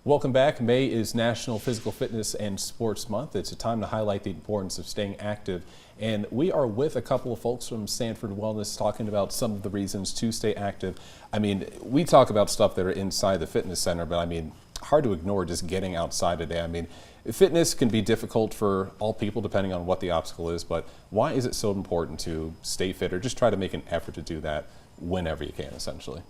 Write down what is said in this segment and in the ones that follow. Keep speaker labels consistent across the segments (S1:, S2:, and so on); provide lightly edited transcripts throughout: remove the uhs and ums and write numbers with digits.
S1: Welcome back. May is National Physical Fitness and Sports Month. It's a time to highlight the importance of staying active. And we are with a couple of folks from Sanford Wellness talking about some of the reasons to stay active. I mean, we talk about stuff that are inside the fitness center, but I mean, hard to ignore just getting outside today. I mean, fitness can be difficult for all people depending on what the obstacle is, but why is it so important to stay fit or just try to make an effort to do that whenever you can, essentially?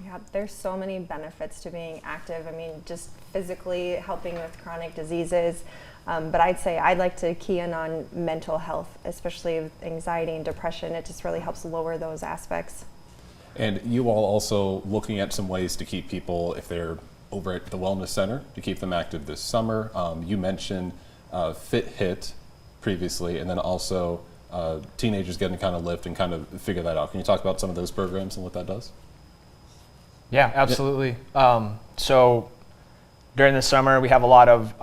S2: Yeah, there's so many benefits to being active. I mean, just physically helping with chronic diseases, but I'd say I'd like to key in on mental health, especially with anxiety and depression. It just really helps lower those aspects.
S1: And you all also looking at some ways to keep people, if they're over at the Wellness Center, to keep them active this summer. You mentioned Fit Hit previously, and then also teenagers getting kind of lift and kind of figure that out. Can you talk about some of those programs and what that does?
S3: Yeah, absolutely. So during the summer, we have a lot of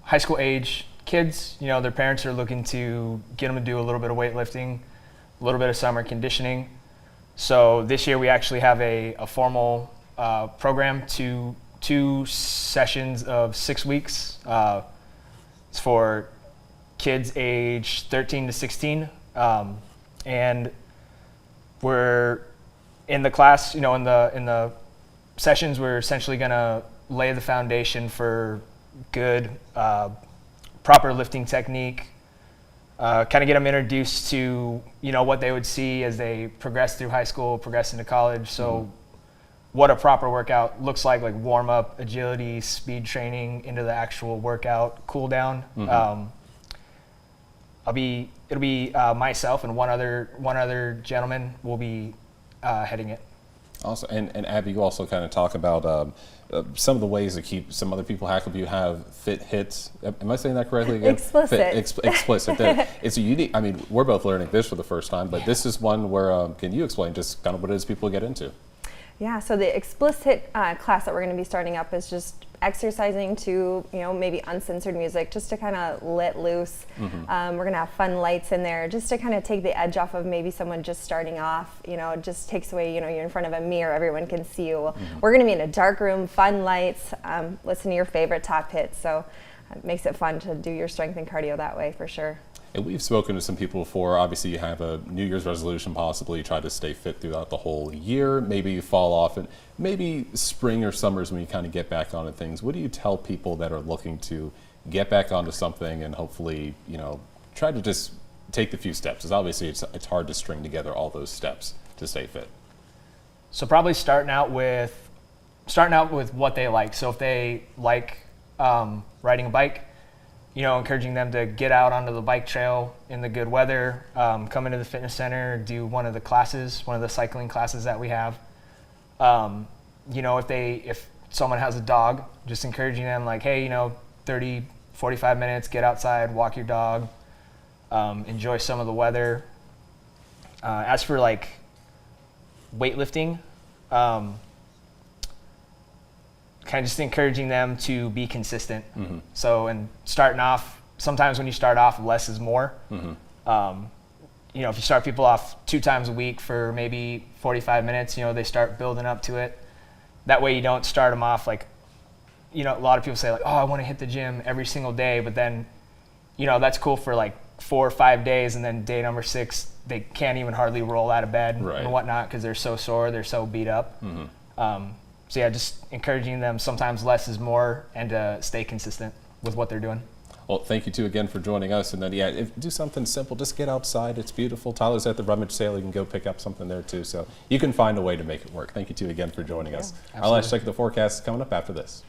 S3: high school age kids. You know, their parents are looking to get them to do a little bit of weightlifting, a little bit of summer conditioning. So this year we actually have a formal program, two sessions of 6 weeks. It's for kids age 13 to 16. And we're in the class, you know, in the sessions, we're essentially going to lay the foundation for good, proper lifting technique, kind of get them introduced to, you know, what they would see as they progress through high school, progress into college. So what a proper workout looks like warm up, agility, speed training into the actual workout, cool down. It'll be myself and one other gentleman will be heading it.
S1: Awesome. And Abby, you also kind of talk about some of the ways to keep some other people active. You have Fit Hits. Am I saying that correctly again?
S2: Explicit.
S1: Explicit. It's a unique, I mean, we're both learning this for the first time, but this is one where, can you explain just kind of what it is people get into?
S2: Yeah, so the Explicit class that we're going to be starting up is just exercising to, you know, maybe uncensored music, just to kind of let loose. We're going to have fun lights in there, just to kind of take the edge off of maybe someone just starting off. You know, it just takes away, you know, you're in front of a mirror, everyone can see you. We're going to be in a dark room, fun lights, listen to your favorite top hits. So it makes it fun to do your strength and cardio that way for sure.
S1: And we've spoken to some people before. Obviously, you have a New Year's resolution, possibly you try to stay fit throughout the whole year. Maybe you fall off, and maybe spring or summers when you kind of get back onto things. What do you tell people that are looking to get back onto something and hopefully, you know, try to just take the few steps? Because obviously, it's hard to string together all those steps to stay fit.
S3: So probably starting out with what they like. So if they like riding a bike, you know, encouraging them to get out onto the bike trail in the good weather, come into the fitness center, do one of the cycling classes that we have. You know, if someone has a dog, just encouraging them like, hey, you know, 30, 45 minutes, get outside, walk your dog, enjoy some of the weather. As for like weightlifting, kind of just encouraging them to be consistent. So, and starting off, sometimes when you start off, less is more. You know, if you start people off 2 times a week for maybe 45 minutes, you know, they start building up to it. That way you don't start them off like, you know, a lot of people say like, oh, I want to hit the gym every single day, but then, you know, that's cool for like 4 or 5 days, and then day number 6, they can't even hardly roll out of bed and whatnot because they're so sore, they're so beat up. So yeah, just encouraging them, sometimes less is more, and to stay consistent with what they're doing.
S1: Well, thank you too again for joining us. And then, yeah, do something simple. Just get outside. It's beautiful. Tyler's at the rummage sale. You can go pick up something there too. So you can find a way to make it work. Thank you too again for joining us. Our last check of the forecast is coming up after this.